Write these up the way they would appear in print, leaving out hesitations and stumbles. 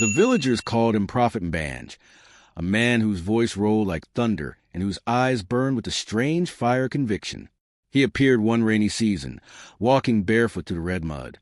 The villagers called him Prophet Mbanj, a man whose voice rolled like thunder and whose eyes burned with a strange fire conviction. He appeared one rainy season, walking barefoot through the red mud,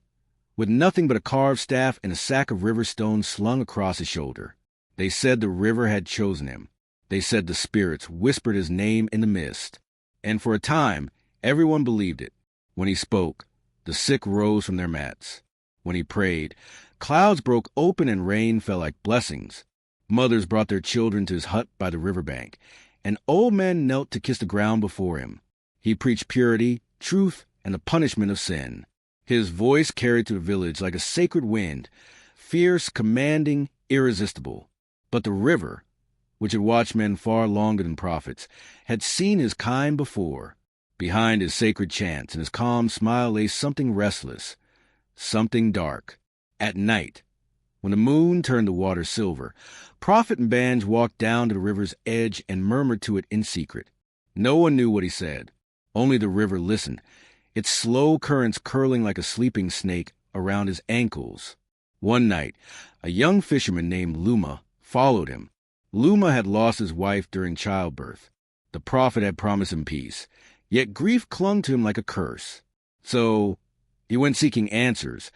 with nothing but a carved staff and a sack of river stones slung across his shoulder. They said the river had chosen him. They said the spirits whispered his name in the mist. And for a time, everyone believed it. When he spoke, the sick rose from their mats. When he prayed, clouds broke open and rain fell like blessings. Mothers brought their children to his hut by the riverbank, and old men knelt to kiss the ground before him. He preached purity, truth, and the punishment of sin. His voice carried through the village like a sacred wind, fierce, commanding, irresistible. But the river, which had watched men far longer than prophets, had seen his kind before. Behind his sacred chants and his calm smile lay something restless, something dark. At night, when the moon turned the water silver, Prophet Mbanj walked down to the river's edge and murmured to it in secret. No one knew what he said. Only the river listened, its slow currents curling like a sleeping snake around his ankles. One night, a young fisherman named Luma followed him. Luma had lost his wife during childbirth. The prophet had promised him peace, yet grief clung to him like a curse. So he went seeking answers,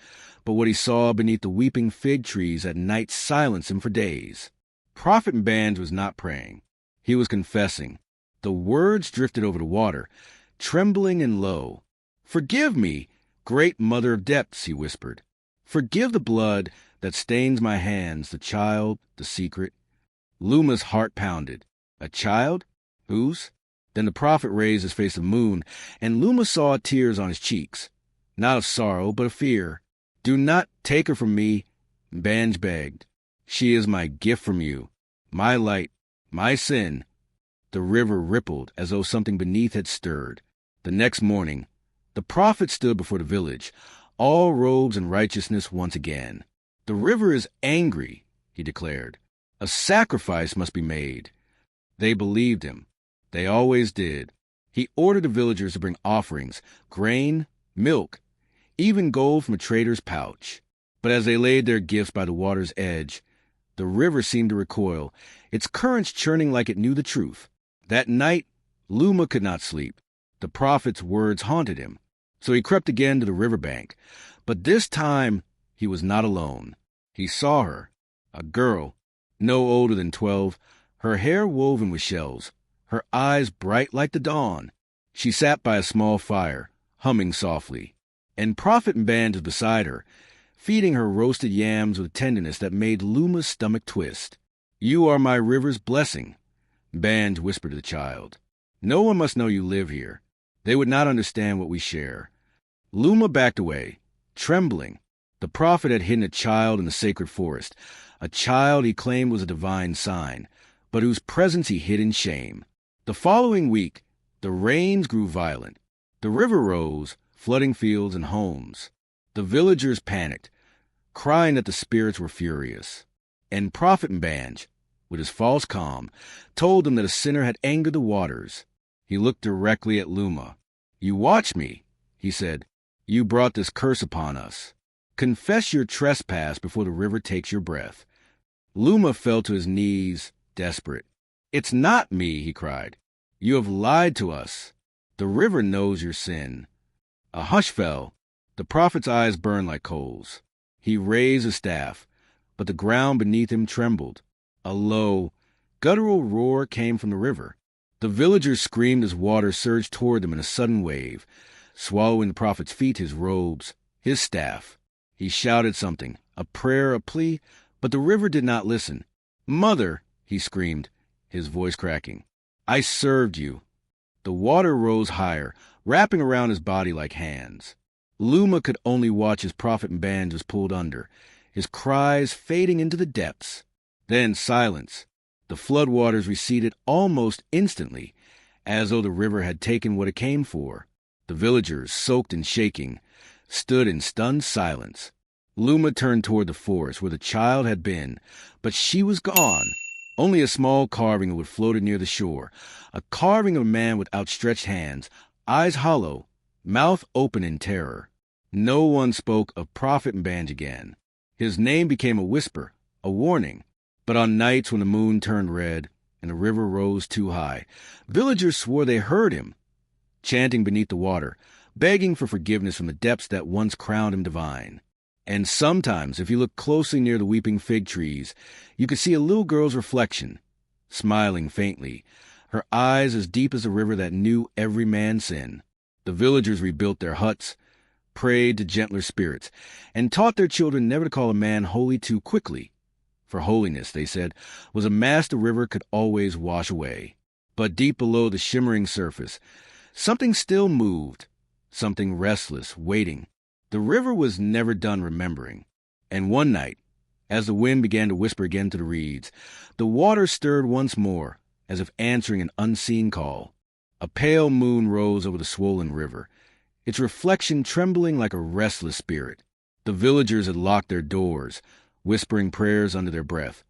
but what he saw beneath the weeping fig trees at night silenced him for days. Prophet Mbanj was not praying. He was confessing. The words drifted over the water, trembling and low. "Forgive me, great mother of depths," he whispered. "Forgive the blood that stains my hands, the child, the secret." Luma's heart pounded. A child? Whose? Then the prophet raised his face to the moon, and Luma saw tears on his cheeks. Not of sorrow, but of fear. "Do not take her from me," Mbanj begged. "She is my gift from you, my light, my sin." The river rippled as though something beneath had stirred. The next morning, the prophet stood before the village, all robes and righteousness once again. "The river is angry," he declared. "A sacrifice must be made." They believed him. They always did. He ordered the villagers to bring offerings, grain, milk, even gold from a trader's pouch. But as they laid their gifts by the water's edge, the river seemed to recoil, its currents churning like it knew the truth. That night, Luma could not sleep. The prophet's words haunted him. So he crept again to the riverbank. But this time, he was not alone. He saw her, a girl, no older than 12, her hair woven with shells, her eyes bright like the dawn. She sat by a small fire, humming softly, and Prophet Mbanj was beside her, feeding her roasted yams with a tenderness that made Luma's stomach twist. "You are my river's blessing," Mbanj whispered to the child. "No one must know you live here. They would not understand what we share." Luma backed away, trembling. The prophet had hidden a child in the sacred forest, a child he claimed was a divine sign, but whose presence he hid in shame. The following week, the rains grew violent. The river rose, flooding fields and homes. The villagers panicked, crying that the spirits were furious. And Prophet Mbanj, with his false calm, told them that a sinner had angered the waters. He looked directly at Luma. "You watch me," he said. "You brought this curse upon us. Confess your trespass before the river takes your breath." Luma fell to his knees, desperate. "It's not me," he cried. "You have lied to us. The river knows your sin." A hush fell. The prophet's eyes burned like coals. He raised his staff, but the ground beneath him trembled. A low, guttural roar came from the river. The villagers screamed as water surged toward them in a sudden wave, swallowing the prophet's feet, his robes, his staff. He shouted something, a prayer, a plea, but the river did not listen. "Mother," he screamed, his voice cracking, "I served you." The water rose higher, wrapping around his body like hands. Luma could only watch as Prophet Mbanj was pulled under, his cries fading into the depths. Then silence. The floodwaters receded almost instantly, as though the river had taken what it came for. The villagers, soaked and shaking, stood in stunned silence. Luma turned toward the forest where the child had been, but she was gone. Only a small carving of wood floated near the shore, a carving of a man with outstretched hands, eyes hollow, mouth open in terror. No one spoke of Prophet Mbanj again. His name became a whisper, a warning. But on nights when the moon turned red and the river rose too high, villagers swore they heard him, chanting beneath the water, begging for forgiveness from the depths that once crowned him divine. And sometimes, if you look closely near the weeping fig trees, you could see a little girl's reflection, smiling faintly, her eyes as deep as the river that knew every man's sin. The villagers rebuilt their huts, prayed to gentler spirits, and taught their children never to call a man holy too quickly. For holiness, they said, was a mass the river could always wash away. But deep below the shimmering surface, something still moved, something restless, waiting. The river was never done remembering. And one night, as the wind began to whisper again to the reeds, the water stirred once more, as if answering an unseen call. A pale moon rose over the swollen river, its reflection trembling like a restless spirit. The villagers had locked their doors, whispering prayers under their breath.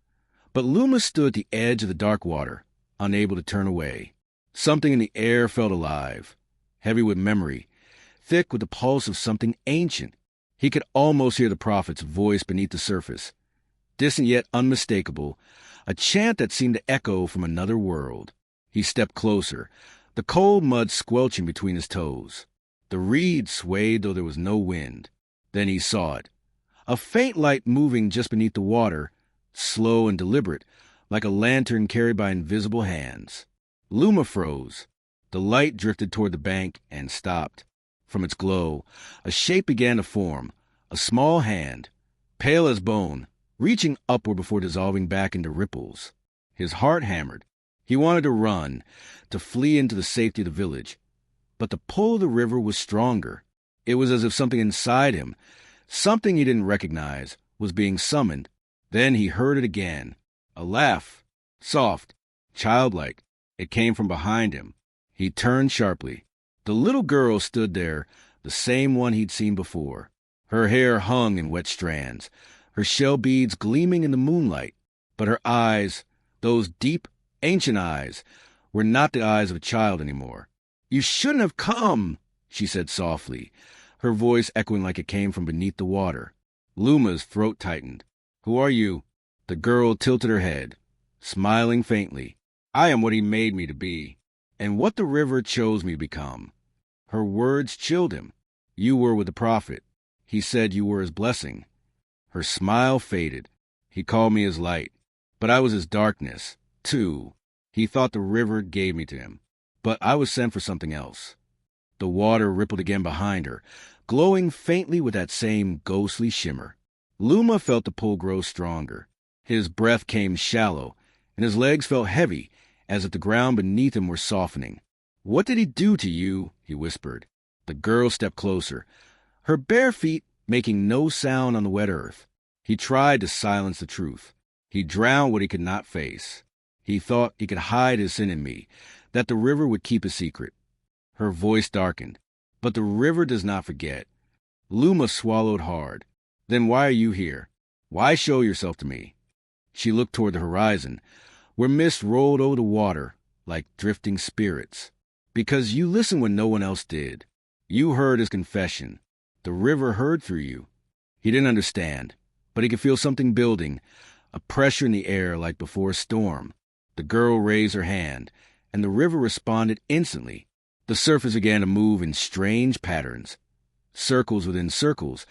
But Luma stood at the edge of the dark water, unable to turn away. Something in the air felt alive, heavy with memory, thick with the pulse of something ancient. He could almost hear the prophet's voice beneath the surface, distant yet unmistakable, a chant that seemed to echo from another world. He stepped closer, the cold mud squelching between his toes. The reeds swayed though there was no wind. Then he saw it, a faint light moving just beneath the water, slow and deliberate, like a lantern carried by invisible hands. Luma froze. The light drifted toward the bank and stopped. From its glow, a shape began to form, a small hand, pale as bone, reaching upward before dissolving back into ripples. His heart hammered. He wanted to run, to flee into the safety of the village. But the pull of the river was stronger. It was as if something inside him, something he didn't recognize, was being summoned. Then he heard it again. A laugh, soft, childlike. It came from behind him. He turned sharply. The little girl stood there, the same one he'd seen before. Her hair hung in wet strands, her shell beads gleaming in the moonlight. But her eyes, those deep, ancient eyes, were not the eyes of a child anymore. "You shouldn't have come," she said softly, her voice echoing like it came from beneath the water. Luma's throat tightened. "Who are you?" The girl tilted her head, smiling faintly. "I am what he made me to be, and what the river chose me to become." Her words chilled him. "You were with the prophet. He said you were his blessing." Her smile faded. "He called me his light, but I was his darkness, too. He thought the river gave me to him, but I was sent for something else." The water rippled again behind her, glowing faintly with that same ghostly shimmer. Luma felt the pull grow stronger. His breath came shallow, and his legs felt heavy, as if the ground beneath him were softening. "What did he do to you?" he whispered. The girl stepped closer, her bare feet making no sound on the wet earth. He tried to silence the truth. He drowned what he could not face. He thought he could hide his sin in me, that the river would keep a secret. Her voice darkened. "But the river does not forget." Luma swallowed hard. "Then why are you here? Why show yourself to me?" She looked toward the horizon, where mist rolled over the water like drifting spirits. "Because you listened when no one else did. You heard his confession. The river heard through you." He didn't understand, but he could feel something building, a pressure in the air like before a storm. The girl raised her hand, and the river responded instantly. The surface began to move in strange patterns, circles within circles,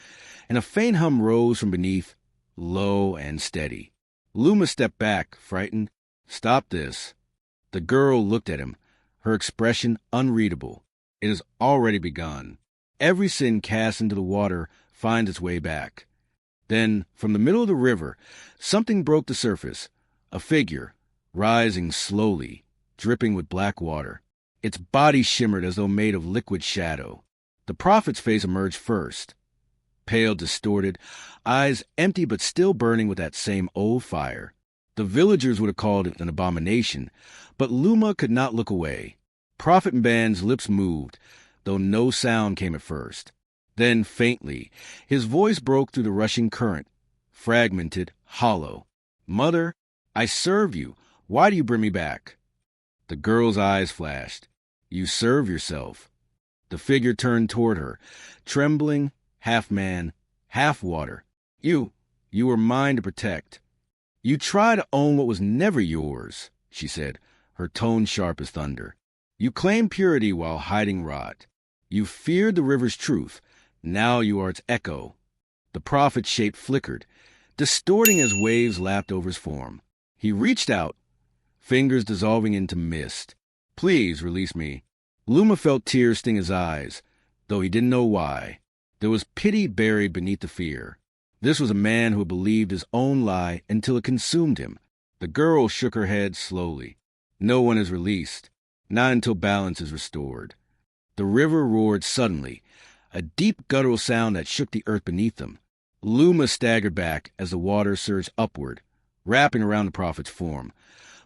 and a faint hum rose from beneath, low and steady. Luma stepped back, frightened. "Stop this." The girl looked at him, her expression unreadable. "It has already begun. Every sin cast into the water finds its way back." Then, from the middle of the river, something broke the surface, a figure, rising slowly, dripping with black water. Its body shimmered as though made of liquid shadow. The prophet's face emerged first, pale, distorted, eyes empty but still burning with that same old fire. The villagers would have called it an abomination, but Luma could not look away. Prophet Mban's lips moved, though no sound came at first. Then, faintly, his voice broke through the rushing current, fragmented, hollow. "Mother, I serve you. Why do you bring me back?" The girl's eyes flashed. "You serve yourself." The figure turned toward her, trembling, half man, half water. You were mine to protect. You try to own what was never yours, she said, her tone sharp as thunder. You claim purity while hiding rot. You feared the river's truth. Now you are its echo. The prophet's shape flickered, distorting as waves lapped over his form. He reached out, fingers dissolving into mist. Please release me. Luma felt tears sting his eyes, though he didn't know why. There was pity buried beneath the fear. This was a man who believed his own lie until it consumed him. The girl shook her head slowly. No one is released, not until balance is restored. The river roared suddenly, a deep guttural sound that shook the earth beneath them. Luma staggered back as the water surged upward, wrapping around the prophet's form,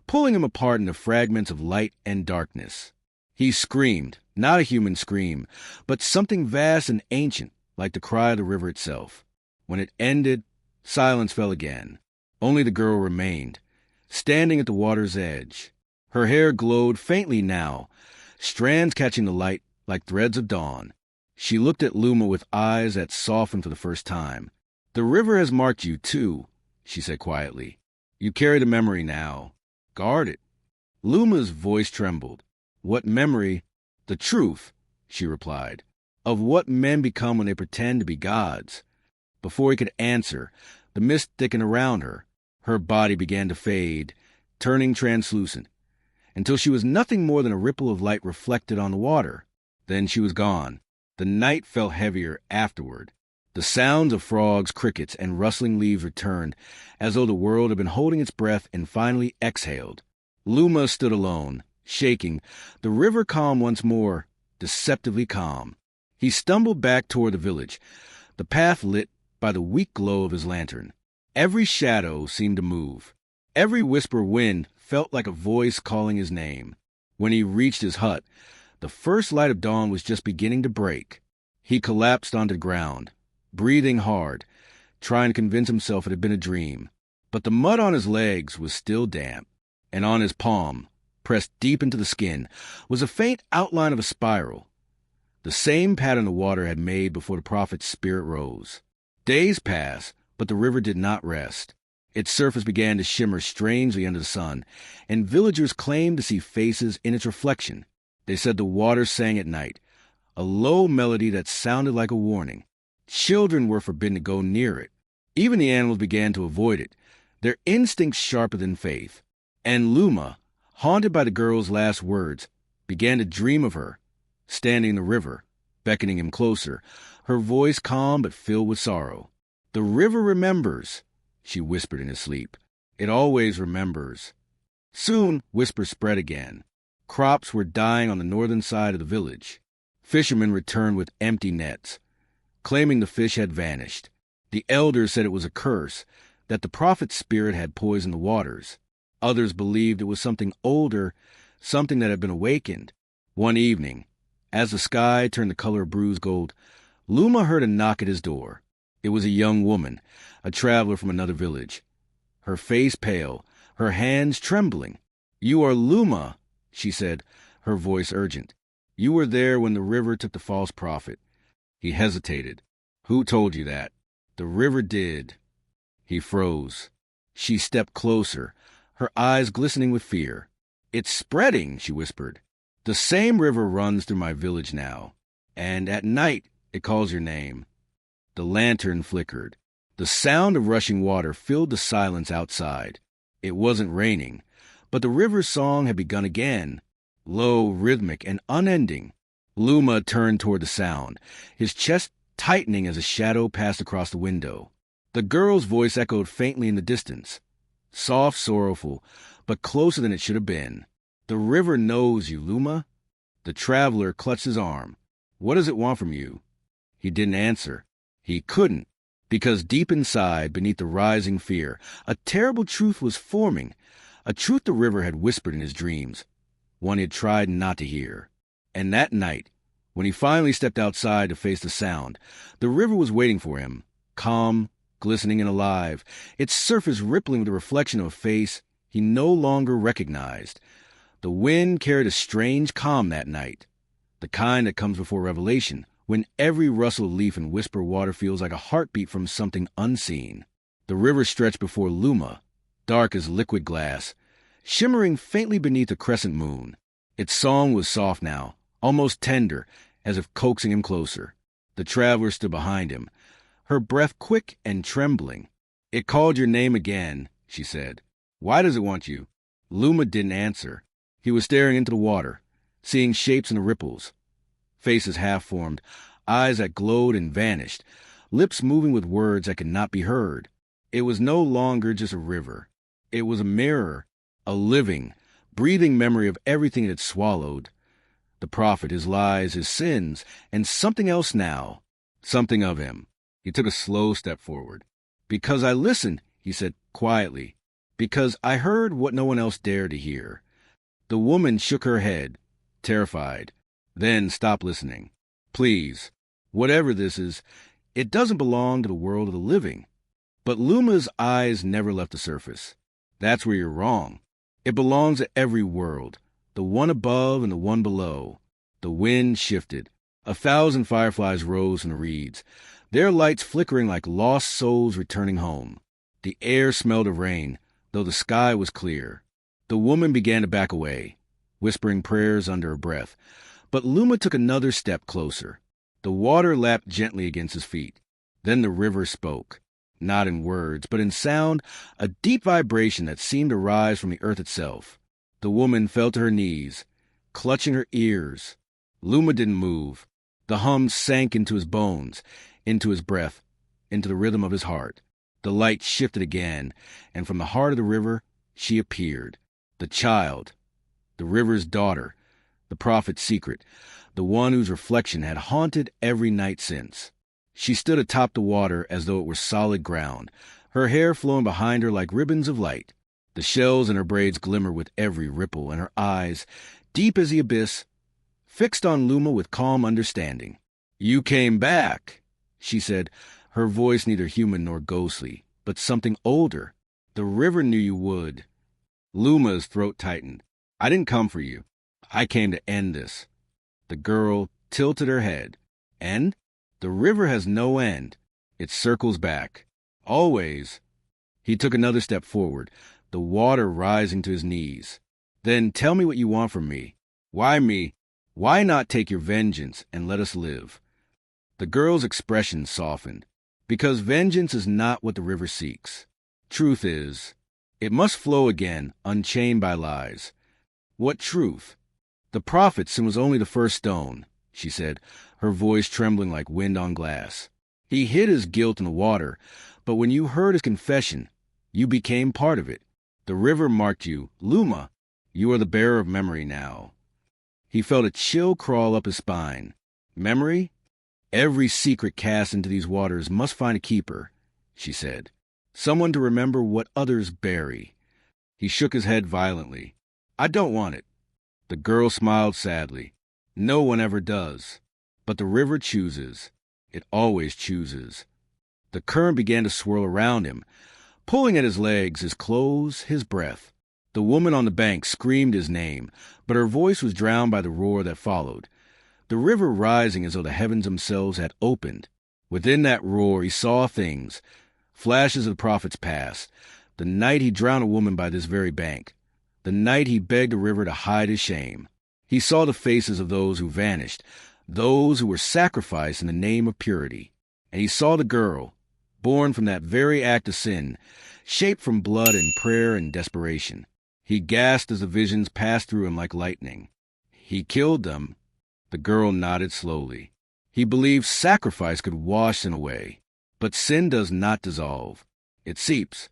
pulling him apart into fragments of light and darkness. He screamed, not a human scream, but something vast and ancient, like the cry of the river itself. When it ended, silence fell again. Only the girl remained, standing at the water's edge. Her hair glowed faintly now, strands catching the light like threads of dawn. She looked at Luma with eyes that softened for the first time. The river has marked you, too, she said quietly. You carry the memory now. Guard it. Luma's voice trembled. What memory? The truth, she replied, of what men become when they pretend to be gods. Before he could answer, the mist thickened around her. Her body began to fade, turning translucent, until she was nothing more than a ripple of light reflected on the water. Then she was gone. The night felt heavier afterward. The sounds of frogs, crickets, and rustling leaves returned, as though the world had been holding its breath and finally exhaled. Luma stood alone, shaking, the river calm once more, deceptively calm. He stumbled back toward the village, the path lit by the weak glow of his lantern. Every shadow seemed to move. Every whisper wind felt like a voice calling his name. When he reached his hut, the first light of dawn was just beginning to break. He collapsed onto the ground, breathing hard, trying to convince himself it had been a dream. But the mud on his legs was still damp, and on his palm, pressed deep into the skin, was a faint outline of a spiral, the same pattern the water had made before the prophet's spirit rose. Days passed, but the river did not rest. Its surface began to shimmer strangely under the sun, and villagers claimed to see faces in its reflection. They said the water sang at night, a low melody that sounded like a warning. Children were forbidden to go near it. Even the animals began to avoid it, their instincts sharper than faith. And Luma, haunted by the girl's last words, began to dream of her, standing in the river, beckoning him closer, her voice calm but filled with sorrow. The river remembers, she whispered in his sleep. It always remembers. Soon, whispers spread again. Crops were dying on the northern side of the village. Fishermen returned with empty nets, claiming the fish had vanished. The elders said it was a curse, that the prophet's spirit had poisoned the waters. Others believed it was something older, something that had been awakened. One evening, as the sky turned the color of bruised gold, Luma heard a knock at his door. It was a young woman, a traveler from another village. Her face pale, her hands trembling. "You are Luma," she said, her voice urgent. "You were there when the river took the false prophet." He hesitated. "Who told you that?" "The river did." He froze. She stepped closer, her eyes glistening with fear. "It's spreading," she whispered. "The same river runs through my village now, and at night it calls your name." The lantern flickered. The sound of rushing water filled the silence outside. It wasn't raining, but the river's song had begun again, low, rhythmic, and unending. Luma turned toward the sound, his chest tightening as a shadow passed across the window. The girl's voice echoed faintly in the distance, soft, sorrowful, but closer than it should have been. "The river knows you, Luma." The traveler clutched his arm. "What does it want from you?" He didn't answer. He couldn't, because deep inside, beneath the rising fear, a terrible truth was forming, a truth the river had whispered in his dreams, one he had tried not to hear. And that night, when he finally stepped outside to face the sound, the river was waiting for him, calm, glistening and alive, its surface rippling with the reflection of a face he no longer recognized. The wind carried a strange calm that night, the kind that comes before revelation, when every rustle of leaf and whisper of water feels like a heartbeat from something unseen. The river stretched before Luma, dark as liquid glass, shimmering faintly beneath a crescent moon. Its song was soft now, almost tender, as if coaxing him closer. The traveler stood behind him, her breath quick and trembling. "It called your name again," she said. "Why does it want you?" Luma didn't answer. He was staring into the water, seeing shapes in the ripples, faces half-formed, eyes that glowed and vanished, lips moving with words that could not be heard. It was no longer just a river. It was a mirror, a living, breathing memory of everything it had swallowed. The prophet, his lies, his sins, and something else now, something of him. He took a slow step forward. "Because I listened," he said quietly. "Because I heard what no one else dared to hear." The woman shook her head, terrified, then stopped listening. "Please, whatever this is, it doesn't belong to the world of the living." But Luma's eyes never left the surface. "That's where you're wrong. It belongs to every world, the one above and the one below." The wind shifted. 1,000 fireflies rose from the reeds, their lights flickering like lost souls returning home. The air smelled of rain, though the sky was clear. The woman began to back away, whispering prayers under her breath. But Luma took another step closer. The water lapped gently against his feet. Then the river spoke, not in words, but in sound, a deep vibration that seemed to rise from the earth itself. The woman fell to her knees, clutching her ears. Luma didn't move. The hum sank into his bones, into his breath, into the rhythm of his heart. The light shifted again, and from the heart of the river she appeared. The child, the river's daughter, the prophet's secret, the one whose reflection had haunted every night since. She stood atop the water as though it were solid ground, her hair flowing behind her like ribbons of light. The shells in her braids glimmered with every ripple, and her eyes, deep as the abyss, fixed on Luma with calm understanding. "You came back," she said, her voice neither human nor ghostly, but something older. "The river knew you would." Luma's throat tightened. "I didn't come for you. I came to end this." The girl tilted her head. "End? The river has no end. It circles back. Always." He took another step forward, the water rising to his knees. "Then tell me what you want from me." "Why me? Why not take your vengeance and let us live?" The girl's expression softened. "Because vengeance is not what the river seeks. Truth is. It must flow again, unchained by lies." "What truth?" "The prophet's sin was only the first stone," she said, her voice trembling like wind on glass. "He hid his guilt in the water, but when you heard his confession, you became part of it. The river marked you. Luma, you are the bearer of memory now." He felt a chill crawl up his spine. "Memory? Every secret cast into these waters must find a keeper," she said. "Someone to remember what others bury." He shook his head violently. "I don't want it." The girl smiled sadly. "No one ever does. But the river chooses. It always chooses." The current began to swirl around him, pulling at his legs, his clothes, his breath. The woman on the bank screamed his name, but her voice was drowned by the roar that followed, the river rising as though the heavens themselves had opened. Within that roar he saw things, flashes of the prophet's past, the night he drowned a woman by this very bank, the night he begged the river to hide his shame. He saw the faces of those who vanished, those who were sacrificed in the name of purity. And he saw the girl, born from that very act of sin, shaped from blood and prayer and desperation. He gasped as the visions passed through him like lightning. He killed them. The girl nodded slowly. He believed sacrifice could wash sin away. But sin does not dissolve. It seeps.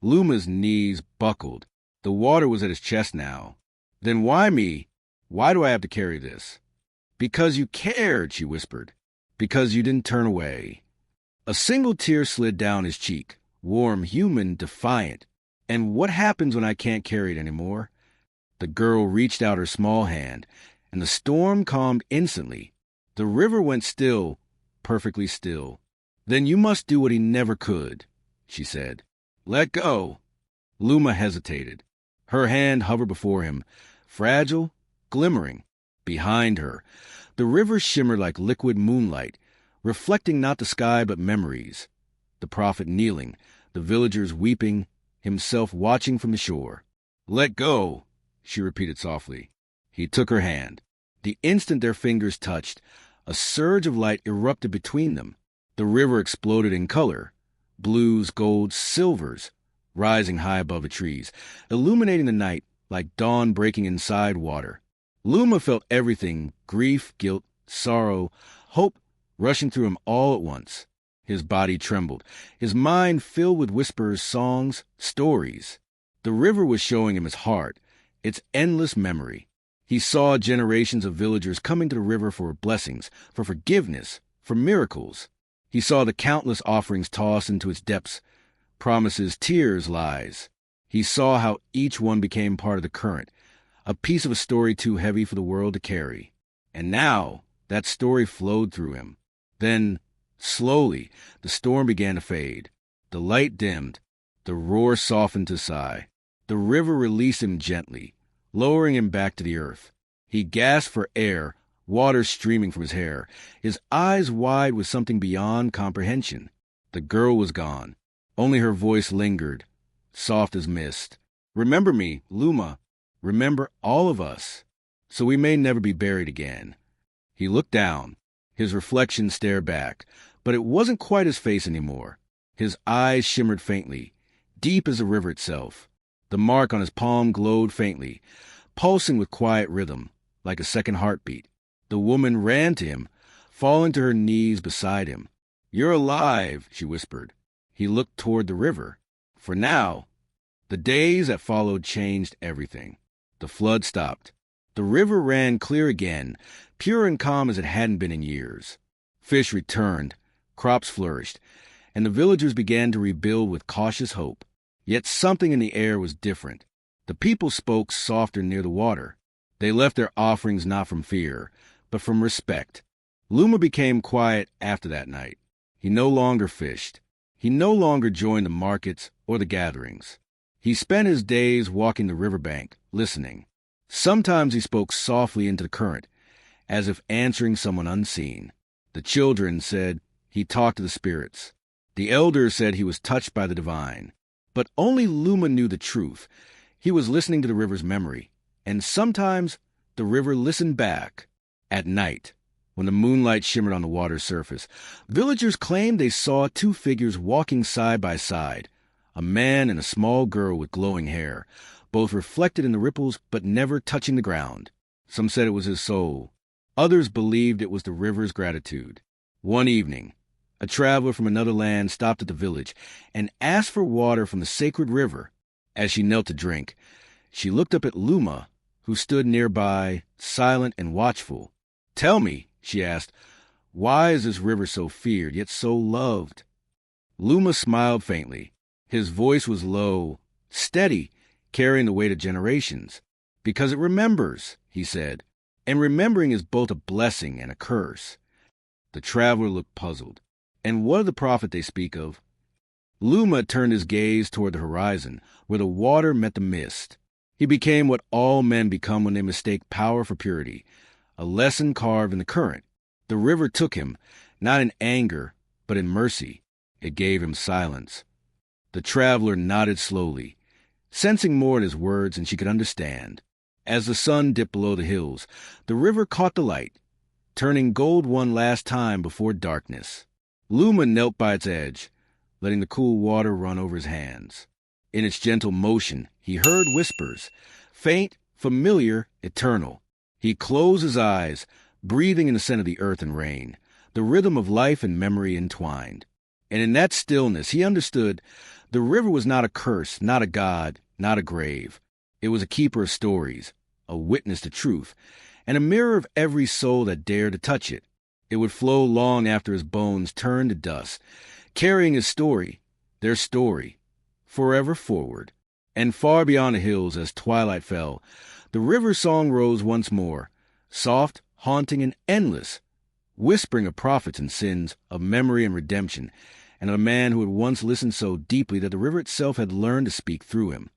Luma's knees buckled. The water was at his chest now. "Then why me? Why do I have to carry this?" "Because you cared," she whispered. "Because you didn't turn away." A single tear slid down his cheek, warm, human, defiant. "And what happens when I can't carry it anymore?" The girl reached out her small hand, and the storm calmed instantly. The river went still, perfectly still. "Then you must do what he never could," she said. "Let go." Luma hesitated. Her hand hovered before him, fragile, glimmering. Behind her, the river shimmered like liquid moonlight, reflecting not the sky but memories. The prophet kneeling, the villagers weeping, himself watching from the shore. "Let go," she repeated softly. He took her hand. The instant their fingers touched, a surge of light erupted between them. The river exploded in color, blues, golds, silvers, rising high above the trees, illuminating the night like dawn breaking inside water. Luma felt everything, grief, guilt, sorrow, hope, rushing through him all at once. His body trembled, his mind filled with whispers, songs, stories. The river was showing him his heart, its endless memory. He saw generations of villagers coming to the river for blessings, for forgiveness, for miracles. He saw the countless offerings tossed into its depths, promises, tears, lies. He saw how each one became part of the current, a piece of a story too heavy for the world to carry. And now that story flowed through him. Then, slowly, the storm began to fade. The light dimmed. The roar softened to sigh. The river released him gently, lowering him back to the earth. He gasped for air, water streaming from his hair, his eyes wide with something beyond comprehension. The girl was gone. Only her voice lingered, soft as mist. "Remember me, Luma. Remember all of us, so we may never be buried again." He looked down. His reflection stared back, but it wasn't quite his face anymore. His eyes shimmered faintly, deep as the river itself. The mark on his palm glowed faintly, pulsing with quiet rhythm, like a second heartbeat. The woman ran to him, falling to her knees beside him. "You're alive," she whispered. He looked toward the river. For now, the days that followed changed everything. The flood stopped. The river ran clear again, pure and calm as it hadn't been in years. Fish returned, crops flourished, and the villagers began to rebuild with cautious hope. Yet something in the air was different. The people spoke softer near the water. They left their offerings not from fear, but from respect. Luma became quiet after that night. He no longer fished. He no longer joined the markets or the gatherings. He spent his days walking the riverbank, listening. Sometimes he spoke softly into the current, as if answering someone unseen. The children said he talked to the spirits. The elders said he was touched by the divine. But only Luma knew the truth. He was listening to the river's memory, and sometimes the river listened back. At night, when the moonlight shimmered on the water's surface, villagers claimed they saw two figures walking side by side, a man and a small girl with glowing hair, both reflected in the ripples but never touching the ground. Some said it was his soul. Others believed it was the river's gratitude. One evening, a traveler from another land stopped at the village and asked for water from the sacred river. As she knelt to drink, she looked up at Luma, who stood nearby, silent and watchful. "Tell me," she asked, "why is this river so feared, yet so loved?" Luma smiled faintly. His voice was low, steady, carrying the weight of generations. "Because it remembers," he said, "and remembering is both a blessing and a curse." The traveler looked puzzled. "And what of the prophet they speak of?" Luma turned his gaze toward the horizon, where the water met the mist. He became what all men become when they mistake power for purity, a lesson carved in the current. The river took him, not in anger, but in mercy. It gave him silence. The traveler nodded slowly, sensing more in his words than she could understand. As the sun dipped below the hills, the river caught the light, turning gold one last time before darkness. Luma knelt by its edge, letting the cool water run over his hands. In its gentle motion, he heard whispers, faint, familiar, eternal. He closed his eyes, breathing in the scent of the earth and rain, the rhythm of life and memory entwined. And in that stillness, he understood the river was not a curse, not a god, not a grave. It was a keeper of stories, a witness to truth, and a mirror of every soul that dared to touch it. It would flow long after his bones turned to dust, carrying his story, their story, forever forward. And far beyond the hills, as twilight fell, the river song rose once more, soft, haunting, and endless, whispering of prophets and sins, of memory and redemption, and of a man who had once listened so deeply that the river itself had learned to speak through him.